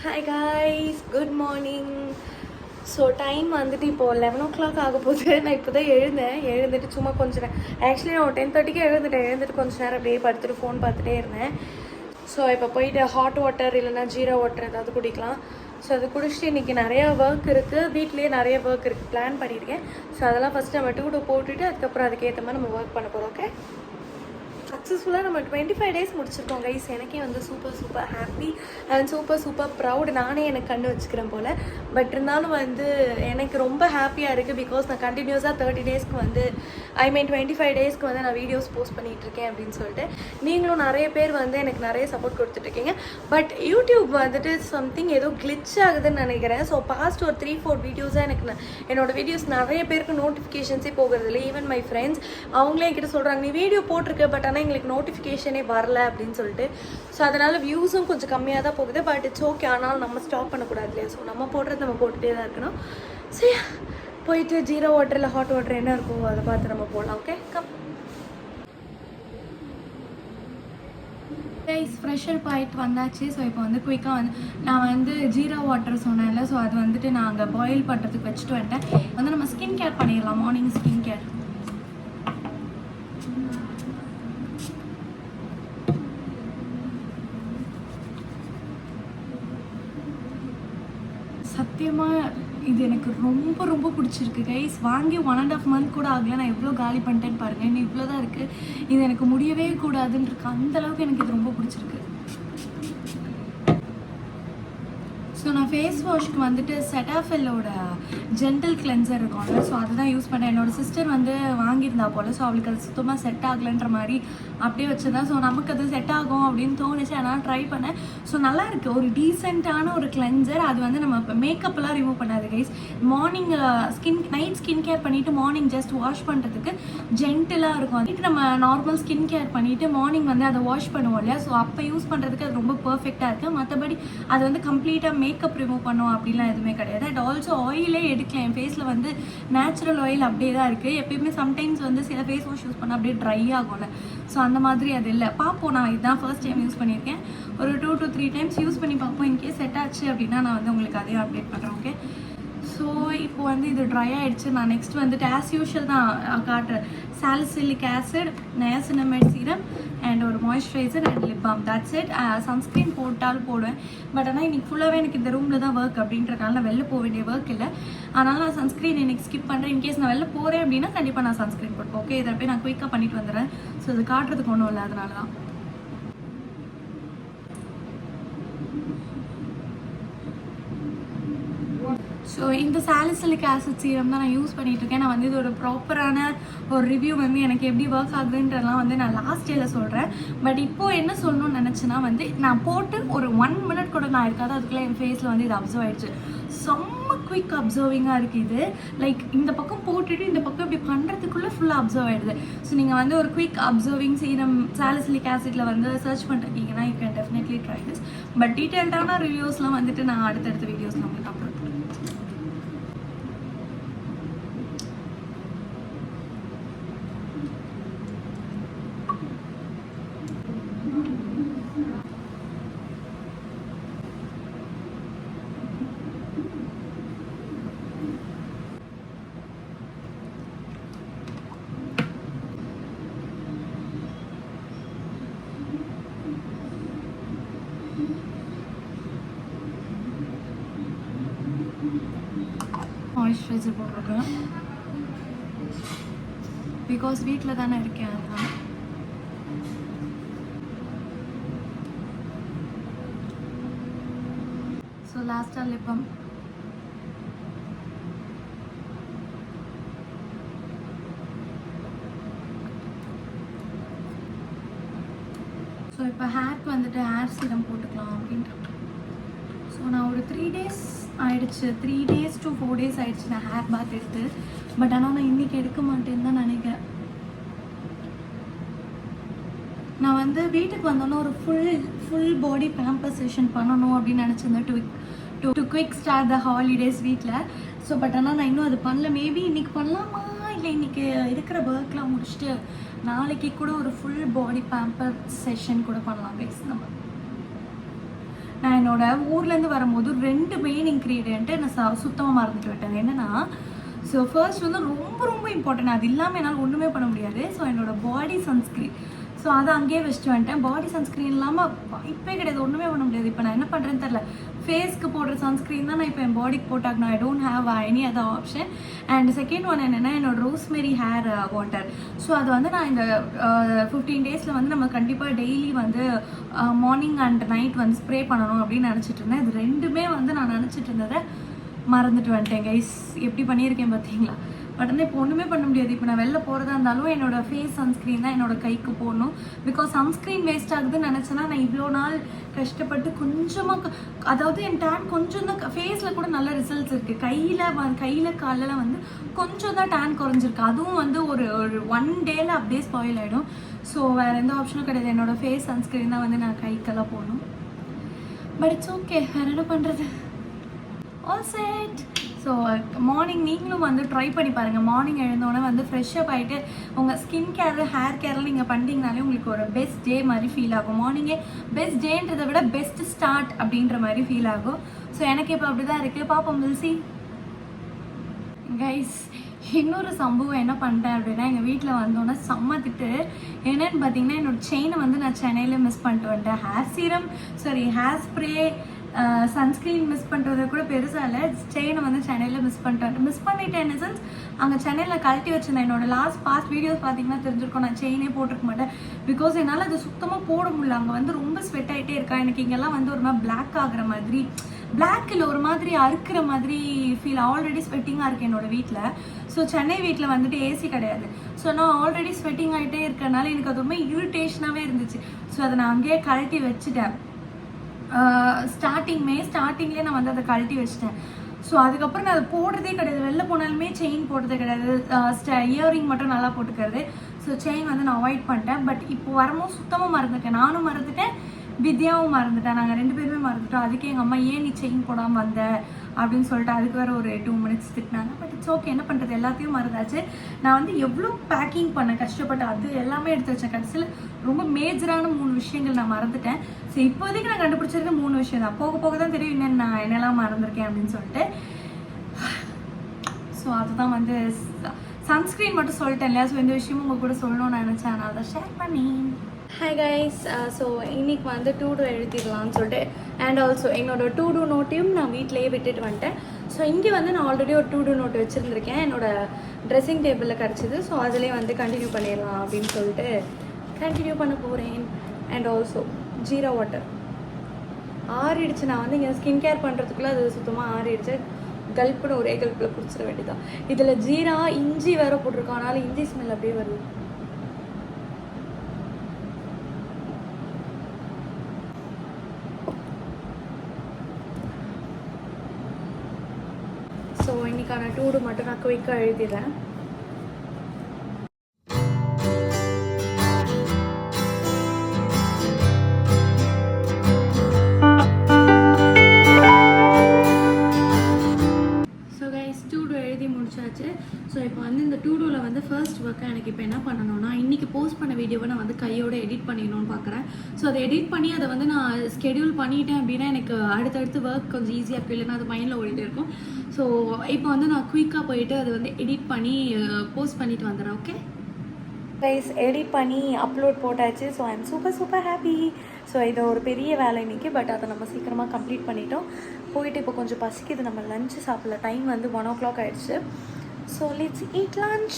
Hi guys, good morning. So time வந்துட்டு இப்போது 11 o'clock ஆக போகுது. நான் இப்போ தான் எழுந்துட்டு சும்மா கொஞ்சம் ஆக்சுவலி நான் 10:30க்கு எழுந்துட்டு கொஞ்சம் நேரம் அப்படியே படுத்துட்டு ஃபோன் பார்த்துட்டே இருந்தேன். ஸோ இப்போ போயிட்டு ஹாட் வாட்டர் இல்லைனா ஜீரா வாட்டர் ஏதாவது குடிக்கலாம். ஸோ அது குடிச்சிட்டு இன்றைக்கி நிறையா ஒர்க் இருக்குது, வீட்லேயே நிறைய ஒர்க் இருக்குது, பிளான் பண்ணியிருக்கேன். ஸோ அதெல்லாம் ஃபஸ்ட்டு நம்ம டூ போட்டுட்டு அதுக்கப்புறம் அதுக்கேற்ற மாதிரி நம்ம ஒர்க் பண்ண போகிறோம். ஓகே, சக்ஸஸ்ஃபுல்லாக நம்ம 25 days முடிச்சிருக்கோம் கைஸ். எனக்கே வந்து super happy and super proud. நானே எனக்கு கண்டு வச்சுக்கிறேன் போல். பட் இருந்தாலும் வந்து எனக்கு ரொம்ப ஹாப்பியாக இருக்குது. பிகாஸ் நான் கண்டினியூஸாக 30 daysக்கு வந்து 25 daysக்கு வந்து நான் வீடியோஸ் போஸ்ட் பண்ணிகிட்ருக்கேன் அப்படின்னு சொல்லிட்டு நீங்களும் நிறைய பேர் வந்து எனக்கு நிறைய சப்போர்ட் கொடுத்துட்ருக்கீங்க. பட் யூடியூப் வந்துட்டு சம்திங் ஏதோ கிளிச் ஆகுதுன்னு நினைக்கிறேன். ஸோ பாஸ்ட் ஒரு 3-4 வீடியோஸாக எனக்கு என்னோடய வீடியோஸ் நிறைய பேருக்கு நோட்டிஃபிகேஷன்ஸே போகிறது இல்லை. ஈவன் மை ஃப்ரெண்ட்ஸ் அவங்களே என்கிட்ட சொல்கிறாங்க, நீ வீடியோ போட்டிருக்க பட் ஆனால் எங்களுக்கு நோட்டிஃபிகேஷனே வரல அப்படின்னு சொல்லிட்டு. ஸோ அதனால் வியூஸும் கொஞ்சம் கம்மியாக தான் போகுது. பட் இட்ஸ் ஓகே, ஆனாலும் நம்ம ஸ்டாப் பண்ணக்கூடாது இல்லையா. ஸோ நம்ம போடுறது நம்ம போட்டுகிட்டே தான் இருக்கணும். சரி, போயிட்டு ஜீரோ வாட்டர் இல்லை ஹாட் வாட்டர் என்ன இருக்கும் அதை பார்த்து நம்ம போடலாம். Okay, come guys. ஃப்ரெஷர் ஆகிட்டு வந்தாச்சு. ஸோ இப்போ வந்து குயிக்காக வந்து நான் வந்து ஜீரோ வாட்டர் சொன்னேன்ல, ஸோ அது வந்துட்டு நான் அங்கே பாயில் பண்ணுறதுக்கு வச்சுட்டு வந்துட்டேன். வந்து நம்ம ஸ்கின் கேர் பண்ணிடலாம், மார்னிங் ஸ்கின் கேர். சத்தியமாக இது எனக்கு ரொம்ப பிடிச்சிருக்கு கைஸ். வாங்கி 1.5 month கூட ஆகலை. நான் எவ்வளோ காலி பண்ணிட்டேன்னு பாருங்கள். இன்னும் இவ்வளோ தான் இருக்குது. இது எனக்கு முடியவே கூடாதுன்னு இருக்கு. அந்தளவுக்கு எனக்கு இது ரொம்ப பிடிச்சிருக்கு. ஸோ நான் ஃபேஸ் வாஷ்க்கு வந்துட்டு செட்டாஃபில்லோட ஜென்டல் கிளென்சர் இருக்கும்ல, ஸோ அதுதான் யூஸ் பண்ணேன். என்னோடய சிஸ்டர் வந்து வாங்கியிருந்தா போல். ஸோ அவளுக்கு அது சுத்தமாக செட் ஆகலைன்ற மாதிரி அப்படியே வச்சுதான். ஸோ நமக்கு அது செட் ஆகும் அப்படின்னு தோணுச்சு, அதனால் ட்ரை பண்ணேன். ஸோ நல்லா இருக்குது, ஒரு டீசெண்டான ஒரு கிளென்சர். அது வந்து நம்ம இப்போ மேக்கப்லாம் ரிமூவ் பண்ணாது guys. Morning night skin care பண்ணிவிட்டு மார்னிங் ஜஸ்ட் வாஷ் பண்ணுறதுக்கு ஜென்டிலாக இருக்கும். அதுக்கு நம்ம நார்மல் ஸ்கின் கேர் பண்ணிவிட்டு மார்னிங் வந்து அதை வாஷ் பண்ணுவோம் இல்லையா. ஸோ அப்போ யூஸ் பண்ணுறதுக்கு அது ரொம்ப பர்ஃபெக்டாக இருக்குது. மற்றபடி அது வந்து கம்ப்ளீட்டாக மேக்கப் ரிமூவ் பண்ணோம் அப்படிலாம் எதுவுமே கிடையாது. அண்ட் ஆல்சோ ஆயிலே எடுக்கலாம். என் ஃபேஸில் வந்து நேச்சுரல் ஆயில் அப்படியே தான் இருக்குது. எப்பயுமே சம்டைம்ஸ் வந்து சில ஃபேஸ் வாஷ் யூஸ் பண்ணால் அப்படியே ட்ரை ஆகும்ல. ஸோ அந்த மாதிரி அது இல்லை. பார்ப்போம், நான் இதுதான் ஃபர்ஸ்ட் டைம் யூஸ் பண்ணியிருக்கேன். ஒரு 2 to 3 times யூஸ் பண்ணி பார்ப்போம். இன்கேஸ் செட் ஆச்சு அப்படின்னா நான் வந்து உங்களுக்கு அதையும் அப்டேட் பண்ணுறேன். ஓகே, ஸோ இப்போ வந்து இது ட்ரை ஆகிடுச்சு. நான் நெக்ஸ்ட் வந்துட்டு ஆஸ் யூஷுவல் தான் காட்டுறேன். Salicylic acid, niacinamide serum and ஒரு moisturiser and lip balm, that's it. Sunscreen போட்டாலும் போடுவேன். பட் ஆனால் இன்றைக்கி ஃபுல்லாகவே எனக்கு இந்த ரூமில் தான் ஒர்க் அப்படின்றதுனால நான் வெளில போக வேண்டிய ஒர்க் இல்லை. அதனால் நான் சன்ஸ்க்ரீன் இன்றைக்கி ஸ்கிப் பண்ணுறேன். இன்கேஸ் நான் வெளில போகிறேன் அப்படின்னா கண்டிப்பாக நான் சன்ஸ்க்ரீன் போட்டுப்பேன். ஓகே, இதை போய் நான் குயிக்காக பண்ணிட்டு வந்துடுறேன். ஸோ இது காட்டுறதுக்கு ஒன்றும் இல்லை, அதனால தான். ஸோ இந்த சாலிசிலிக் ஆசிட் சீரம் தான் நான் யூஸ் பண்ணிகிட்ருக்கேன். நான் வந்து இதோட ப்ராப்பரான ஒரு ரிவ்யூ வந்து எனக்கு எப்படி ஒர்க் ஆகுதுன்றலாம் வந்து நான் லாஸ்ட் டேயில் சொல்கிறேன். பட் இப்போது என்ன சொல்லணும்னு நினச்சேன்னா வந்து நான் போட்டு ஒரு 1 minute கூட நான் இருக்காது, அதுக்குள்ளே என் ஃபேஸில் வந்து இது அப்சர்வ் ஆகிடுச்சு. செம்ம குயிக் அப்சர்விங்காக இருக்குது இது. லைக் இந்த பக்கம் போட்டுட்டு இந்த பக்கம் இப்படி பண்ணுறதுக்குள்ளே ஃபுல்லாக அப்சர்வ் ஆகிடுது. ஸோ நீங்கள் வந்து ஒரு குயிக் அப்சர்விங் சீரம் சாலிசிலிக் ஆசிட்டில் வந்து சர்ச் பண்ணிருக்கீங்கன்னா you can definitely try this. But டீட்டெயில்டான ரிவ்யூஸ்லாம் வந்துட்டு நான் அடுத்தடுத்த வீடியோஸ் நம்மளுக்கு அப்லோட் பண்ணுறேன். மாய்ஸ்சரைசர் போட்டிருக்கேன் பிகாஸ் வீட்டில் தானே இருக்கேன். அதனால் ஸோ லாஸ்ட்டாக லிப் பாம். ஸோ இப்போ ஹேருக்கு வந்துட்டு ஹேர் சீரம் போட்டுக்கலாம் அப்படின்ட்டு. ஸோ நான் ஒரு 3 days ஆயிடுச்சு, 3 days to 4 days ஆயிடுச்சு நான் ஹேர் பாத் எடுத்து. பட் ஆனால் நான் இன்றைக்கி எடுக்க மாட்டேன்னு தான் நினைக்கிறேன். நான் வந்து வீட்டுக்கு வந்தோன்னா ஒரு ஃபுல் பாடி பேம்பர் செஷன் பண்ணணும் அப்படின்னு நினச்சிருந்தேன் to quick start the holidays வீட்டில். ஸோ பட் ஆனால் நான் இன்னும் அது பண்ணல. மேபி இன்றைக்கி பண்ணலாமா இல்லை இன்றைக்கி இருக்கிற ஒர்க்லாம் முடிச்சுட்டு நாளைக்கு கூட ஒரு ஃபுல் பாடி பேம்பர் செஷன் கூட பண்ணலாம் கைஸ். நம்ம நான் என்னோடய ஊர்லேருந்து வரும்போது 2 மெயின் இன்க்ரீடியண்ட்டு நான் சுத்தமாக மறந்துட்டு விட்டேன். என்னென்னா, ஸோ ஃபர்ஸ்ட் வந்து ரொம்ப ரொம்ப இம்பார்ட்டன்ட், அது இல்லாமல் என்னால் ஒன்றுமே பண்ண முடியாது. ஸோ என்னோடய பாடி சன்ஸ்க்ரீன், ஸோ அதை அங்கேயே வச்சுட்டு வந்துட்டேன். பாடி சன்ஸ்க்ரீன் இல்லாமல் வாய்ப்பே கிடையாது, ஒன்றுமே பண்ண முடியாது. இப்போ நான் என்ன பண்ணுறேன்னு தெரில. ஃபேஸ்க்கு போடுற சன்ஸ்க்ரீன் தான் நான் இப்போ என் பாடிக்கு போட்டாக்கணும். I don't have any other option. And second one என்னென்னா, என்னோட ரோஸ்மெரி ஹேர் வாட்டர். ஸோ அது வந்து நான் இந்த 15 டேஸில் வந்து நம்ம கண்டிப்பாக டெய்லி வந்து மார்னிங் அண்ட் நைட் வந்து ஸ்ப்ரே பண்ணணும் அப்படின்னு நினச்சிட்டு இருந்தேன். இது ரெண்டுமே வந்து நான் நினச்சிட்டு இருந்ததை மறந்துட்டு வந்துட்டேன் கைஸ். எப்படி பண்ணியிருக்கேன் பார்த்தீங்களா? பட் ஆனால் இப்போ ஒன்றுமே பண்ண முடியாது. இப்போ நான் வெளில போகிறதா இருந்தாலும் என்னோடய ஃபேஸ் சன்ஸ்க்ரீன் தான் என்னோடய கைக்கு போடணும். பிகாஸ் சன்ஸ்க்ரீன் வேஸ்ட் ஆகுதுன்னு நினச்சேன்னா நான் இவ்வளோ நாள் கஷ்டப்பட்டு கொஞ்சமாக, அதாவது என் டேன் கொஞ்சம் தான், ஃபேஸில் கூட நல்ல ரிசல்ட்ஸ் இருக்குது. கையில் காலில் வந்து கொஞ்சம் தான் டேன் குறைஞ்சிருக்கு. அதுவும் வந்து ஒரு 1 டேயில் அப்படியே ஸ்பாயில் ஆகிடும். ஸோ வேறு எந்த ஆப்ஷனும் கிடையாது. என்னோடய ஃபேஸ் சன்ஸ்க்ரீன் தான் வந்து நான் கைக்கெல்லாம் போடணும். பட் இட்ஸ் ஓகே, வேறு என்ன பண்ணுறது. All set. ஸோ மார்னிங் நீங்களும் வந்து ட்ரை பண்ணி பாருங்கள். மார்னிங் எழுந்தோடனே வந்து ஃப்ரெஷ்ஷப் ஆகிட்டு உங்கள் ஸ்கின் கேர் ஹேர் கேர்லாம் நீங்கள் பண்ணிட்டீங்கனாலே உங்களுக்கு ஒரு பெஸ்ட் டே மாதிரி ஃபீல் ஆகும். மார்னிங்கே பெஸ்ட் டேன்றதை விட பெஸ்ட் ஸ்டார்ட் அப்படின்ற மாதிரி ஃபீல் ஆகும். ஸோ எனக்கு இப்போ அப்படி தான் இருக்குது. பார்ப்போம் மில்சி கைஸ். இன்னொரு சம்பவம் என்ன பண்ணிட்டேன் அப்படின்னா, எங்கள் வீட்டில் வந்தோன்னே செம்ம திட்டு. என்னென்னு பார்த்தீங்கன்னா, என்னோடய செயினை வந்து நான் சென்னையில் மிஸ் பண்ணிட்டு வந்துட்டேன். ஹேர் ஸ்ப்ரே சன்ஸ்க்ரீன் மிஸ் பண்ணுறது கூட பெருசாக இல்லை. செயினை வந்து சென்னையில் மிஸ் பண்ணிட்டேன். இன் சென்ஸ் அங்கே சென்னையில் கழட்டி வச்சிருந்தேன். என்னோட பாஸ்ட் வீடியோஸ் பார்த்தீங்கன்னா தெரிஞ்சிருக்கோம், நான் செயினே போட்டிருக்க மாட்டேன். பிகாஸ் என்னால் அது சுத்தமாக போட முடியல. அங்கே வந்து ரொம்ப ஸ்வெட் ஆகிட்டே இருக்கா. எனக்கு இங்கெல்லாம் வந்து ஒரு மாதிரி பிளாக் ஆகிற மாதிரி, பிளாக் இல்லை ஒரு மாதிரி அறுக்கிற மாதிரி ஃபீல். ஆல்ரெடி ஸ்வெட்டிங்காக இருக்குது என்னோடய வீட்டில். ஸோ சென்னை வீட்டில் வந்துட்டு ஏசி கிடையாது. ஸோ நான் ஆல்ரெடி ஸ்வெட்டிங் ஆகிட்டே இருக்கிறனால எனக்கு அது ரொம்ப இரிட்டேஷனாகவே இருந்துச்சு. ஸோ அதை நான் அங்கேயே கழட்டி வச்சுட்டேன். ஸ்டார்டிங்லேயே நான் வந்து அதை கழட்டி வச்சிட்டேன். ஸோ அதுக்கப்புறம் நான் அதை போடுறதே கிடையாது. வெளில போனாலுமே செயின் போடுறதே கிடையாது. இயரிங் மட்டும் நல்லா போட்டுக்கிறது. ஸோ செயின் வந்து நான் அவாய்ட் பண்ணிட்டேன். பட் இப்போ வரும்போது சுத்தமாக மறந்துட்டேன். நானும் மறந்துட்டேன், வித்யாவும் மறந்துட்டேன். நாங்கள் 2 பேருமே மறந்துட்டோம். அதுக்கு எங்கள் அம்மா ஏன் நீ செயின் போடாமல் வந்த அப்படின்னு சொல்லிட்டு அதுக்கு வேறு ஒரு 2 மினிட்ஸ் திட்டினாங்க. பட் இட்ஸ் ஓகே, என்ன பண்ணுறது, எல்லாத்தையும் மறந்தாச்சு. நான் வந்து எவ்வளோ பேக்கிங் பண்ணேன், கஷ்டப்பட்டு அது எல்லாமே எடுத்து வச்சேன். கடைசியில் ரொம்ப மேஜரான 3 விஷயங்கள் நான் மறந்துட்டேன். ஸோ இப்போதைக்கு நான் கண்டுபிடிச்சது 3 விஷயம் தான். போக போக தான் தெரியும் இன்னும் நான் என்னெல்லாம் மறந்துருக்கேன் அப்படின்னு சொல்லிட்டு. ஸோ அதுதான் வந்து சன்ஸ்க்ரீன் மட்டும் சொல்லிட்டேன் இல்லையா. ஸோ இந்த விஷயமும் உங்கள் கூட சொல்லணும்னு நினச்சேன், அதனால தான் ஷேர் பண்ணி. Hi guys. ஸோ இன்றைக்கி வந்து டூ டூ எழுதிடலான்னு சொல்லிட்டு, அண்ட் ஆல்சோ என்னோடய டூ டூ நோட்டையும் நான் வீட்டிலேயே விட்டுட்டு வந்துட்டேன். ஸோ இங்கே வந்து நான் ஆல்ரெடி ஒரு டூ டூ நோட் வச்சுருந்துருக்கேன், என்னோடய ட்ரெஸ்ஸிங் டேபிளில் கிடச்சிது. ஸோ அதிலே வந்து கண்டினியூ பண்ணிடலாம் அப்படின்னு சொல்லிட்டு கண்டினியூ பண்ண போகிறேன். அண்ட் ஆல்சோ ஜீரா வாட்டர் ஆறிடுச்சு. நான் வந்து இங்கே ஸ்கின் கேர் பண்ணுறதுக்குள்ளே அது சுத்தமாக ஆறிடுச்சு. கல்ப்புன்னு ஒரே கல்ப்பில் குடிச்சிட வேண்டியதான். இதில் ஜீரா இஞ்சி வேறு போட்டிருக்கோம், அதனால் இஞ்சி ஸ்மெல் அப்படியே வருது. ஸோ இன்றைக்கான டூடு மட்டும் நான் குயிக்காக எழுதிடுறேன். ஸோ இப்போ வந்து இந்த டூடூவில் வந்து ஃபர்ஸ்ட் ஒர்க்காக எனக்கு இப்போ என்ன பண்ணணும்னா, இன்றைக்கி போஸ்ட் பண்ண வீடியோவை நான் வந்து கையோட எடிட் பண்ணிடணும்னு பார்க்குறேன். ஸோ அதை எடிட் பண்ணி அதை வந்து நான் ஸ்கெடியூல் பண்ணிட்டேன் அப்படின்னா எனக்கு அடுத்தடுத்து ஒர்க் கொஞ்சம் ஈஸியாக இருக்கும், இல்லைன்னா அது மைண்டில் ஓடிட்டே இருக்கும். ஸோ இப்போ வந்து நான் குயிக்காக போயிட்டு அதை வந்து எடிட் பண்ணி போஸ்ட் பண்ணிட்டு வந்துடுறேன். ஓகே கைஸ், எடிட் பண்ணி அப்லோட் போட்டாச்சு. So I am super happy. So இது ஒரு பெரிய வேலை இன்றைக்கி, பட் அதை நம்ம சீக்கிரமாக கம்ப்ளீட் பண்ணிட்டோம். போயிட்டு இப்போ கொஞ்சம் பசிக்குது, நம்ம லஞ்சு சாப்பிடல. டைம் வந்து 1 o'clock ஆகிடுச்சு. So let's eat lunch.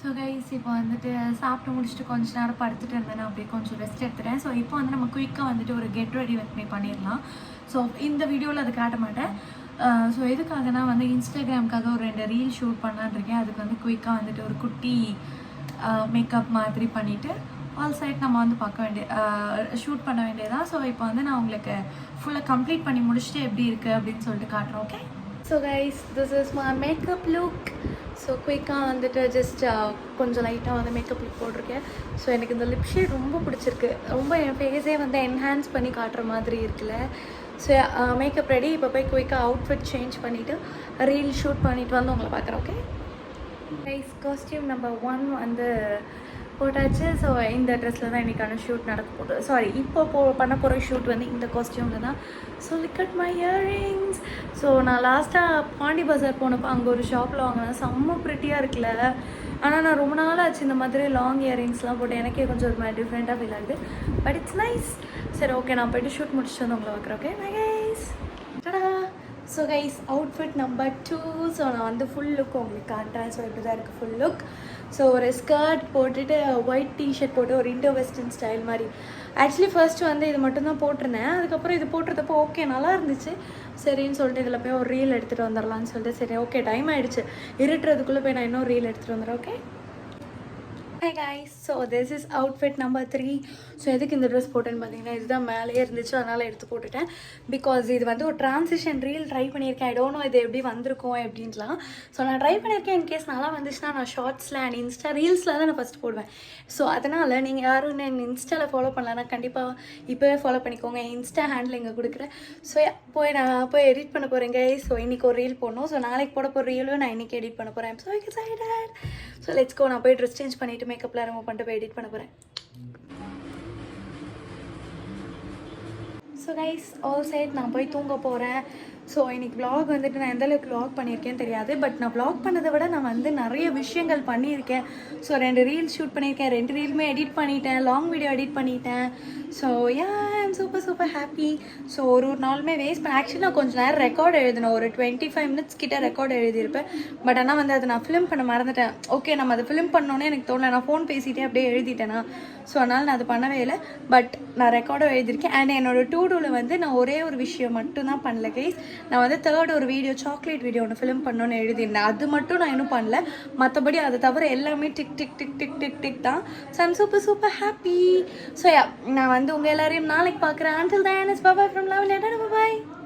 So guys, இப்போ வந்துட்டு சாப்பிட்டு முடிச்சுட்டு கொஞ்ச நேரம் படுத்துட்டு இருந்தேன், அப்படியே கொஞ்சம் ரெஸ்ட் எடுத்துட்டேன். ஸோ இப்போ வந்து நம்ம குயிக்காக வந்துட்டு ஒரு கெட் ரெடி வித் மீ பண்ணிடலாம். ஸோ இந்த வீடியோவில் அதை காட்ட மாட்டேன். ஸோ எதுக்காகனா வந்து இன்ஸ்டாகிராமுக்காக ஒரு 2 ரீல் ஷூட் பண்ணலான்னு இருக்கேன். அதுக்கு வந்து குயிக்காக வந்துட்டு ஒரு குட்டி மேக்கப் மாதிரி பண்ணிவிட்டு ஆல் சைட் நம்ம வந்து ஷூட் பண்ண வேண்டியதான். ஸோ இப்போ வந்து நான் உங்களுக்கு ஃபுல்லாக கம்ப்ளீட் பண்ணி முடிச்சுட்டு எப்படி இருக்குது அப்படின்னு சொல்லிட்டு காட்டுறேன். Okay so guys, this is my makeup look. So குயிக்காக வந்துட்டு ஜஸ்ட் கொஞ்சம் லைட்டாக வந்து மேக்கப் லுக் போட்டிருக்கேன். ஸோ எனக்கு இந்த லிப் ஷேட் ரொம்ப பிடிச்சிருக்கு. ரொம்ப என் ஃபேஸே வந்து என்ஹான்ஸ் பண்ணி காட்டுற மாதிரி இருக்குல்ல. So makeup ready. இப்போ போய் குயிக்காக அவுட்ஃபிட் சேஞ்ச் பண்ணிவிட்டு ரீல் ஷூட் பண்ணிவிட்டு வந்து உங்களை பார்க்குறேன். ஓகே கைஸ், காஸ்டியூம் நம்பர் 1 வந்து போட்டாச்சு. ஸோ இந்த ட்ரெஸ்ஸில் தான் இன்றைக்கான ஷூட் நடக்க போகுது. சாரி, இப்போ பண்ண போகிற ஷூட் வந்து இந்த காஸ்டியூமில் தான். So look at my earrings. So நான் லாஸ்ட்டாக பாண்டி பஜார் போனப்போ அங்கே ஒரு ஷாப்பில் வாங்கினேன். செம்ம ப்ரிட்டியாக இருக்குல்ல. ஆனால் நான் ரொம்ப நாள் ஆச்சு இந்த மாதிரி லாங் இயரிங்ஸ்லாம் போட்டு எனக்கே கொஞ்சம் ஒரு மாதிரி டிஃப்ரெண்ட்டாக ஃபீல் ஆகுது. But it's nice. சரி, ஓகே, நான் போய்ட்டு ஷூட் முடிச்சுட்டு வந்து உங்களை வைக்கிறேன். Okay bye guys. Tata. So guys, outfit number 2. So நான் வந்து ஃபுல் லுக் உங்களுக்கு காட்டுறேன். ஸோ இப்படி தான் இருக்குது ஃபுல் லுக். ஸோ ஒரு ஸ்கர்ட் போட்டுட்டு ஒயிட் டிஷர்ட் போட்டு ஒரு இண்டோ வெஸ்டர்ன் ஸ்டைல் மாதிரி. ஆக்சுவலி ஃபர்ஸ்ட் வந்து இது மட்டும்தான் போட்டிருந்தேன். அதுக்கப்புறம் இது போட்டிருந்தப்போ ஓகே நல்லா இருந்துச்சு. சரின்னு சொல்லிட்டு இதில் போய் ஒரு ரீல் எடுத்துகிட்டு வந்துடலான்னு சொல்லிட்டு சரி ஓகே டைம் ஆகிடுச்சு. இருட்டுறதுக்குள்ளே போய் நான் இன்னும் ரீல் எடுத்துகிட்டு வந்துடுறேன். Okay. Hi guys, so this is outfit number 3. So எதுக்கு இந்த ட்ரெஸ் போட்டேன்னு பார்த்தீங்கன்னா இதுதான் மேலேயே இருந்துச்சு, அதனால் எடுத்து போட்டுட்டேன். பிகாஸ் இது வந்து ஒரு ட்ரான்சிஷன் ரீல் ட்ரை பண்ணியிருக்கேன். ஐ டோன்ட் நோ இது எப்படி வந்திருக்கும் அப்படின்ட்டுலாம். ஸோ நான் ட்ரை பண்ணியிருக்கேன். இன்கேஸ் நல்லா வந்துச்சுன்னா நான் ஷார்ட்ஸில் அண்ட் இன்ஸ்டா ரீல்ஸில் தான் நான் ஃபஸ்ட் போடுவேன். ஸோ அதனால் நீங்கள் யாரும் என்ன இன்ஸ்டாவில் ஃபாலோ பண்ணலன்னா கண்டிப்பாக இப்போவே ஃபாலோ பண்ணிக்கோங்க. இன்ஸ்டா ஹேண்டில் இங்கே கொடுக்குறேன். ஸோ நான் போய் எடிட் பண்ண போகிறேங்க. ஸோ இன்றைக்கி ஒரு ரீல் போடணும். ஸோ நாளைக்கு போட போகிற ரீலும் நான் இன்றைக்கி எடிட் பண்ண போகிறேன். So excited. So let's go. நான் போய் ட்ரெஸ் சேஞ்ச் பண்ணிவிட்டு மேக்கப்லாம் ரிமூவ் பண்ணிட்டு போய் எடிட் பண்ண போகிறேன். ஸோ கைஸ், ஆல் சைட் நான் போய் தூங்க போகிறேன். ஸோ இன்றைக்கி vlog வந்துட்டு நான் எந்தளவுக்கு vlog பண்ணியிருக்கேன்னு தெரியாது. பட் நான் vlog பண்ணதை விட நான் வந்து நிறைய விஷயங்கள் பண்ணியிருக்கேன். ஸோ 2 ரீல்ஸ் ஷூட் பண்ணியிருக்கேன். 2 ரீலுமே எடிட் பண்ணிட்டேன். லாங் வீடியோ எடிட் பண்ணிட்டேன். So I'm super happy. So ஒரு நாளுமே வேஸ்ட் பண்ண. ஆக்சுவலி நான் கொஞ்சம் நேரம் ரெக்கார்ட் எழுதினேன். ஒரு 25 minutes கிட்ட ரெக்கார்ட் எழுதியிருப்பேன். பட் ஆனால் வந்து அதை நான் ஃபிலிம் பண்ண மறந்துட்டேன். ஓகே, நம்ம அதை ஃபிலிம் பண்ணோன்னே எனக்கு தோணலை. நான் ஃபோன் பேசிகிட்டே அப்படியே எழுதிட்டேனா. ஸோ அதனால் நான் அது பண்ணவே இல்லை. பட் நான் ரெக்கார்டும் எழுதியிருக்கேன். அண்ட் என்னோடய டூவில் வந்து நான் ஒரே ஒரு விஷயம் மட்டும்தான் பண்ணல கைஸ். நான் வந்து 3rd ஒரு வீடியோ, சாக்லேட் வீடியோ ஒன்று ஃபிலிம் பண்ணணுன்னு எழுதியிருந்தேன். அது மட்டும் நான் இன்னும் பண்ணல. மற்றபடி அதை தவிர எல்லாமே tick tick tick tick tick tick தான். So I'm super happy. So நான் வந்து உங்கள் எல்லாரையும் நாளைக்கு பார்க்குறேன். Until then, it's bye bye from Lavanya. Bye bye.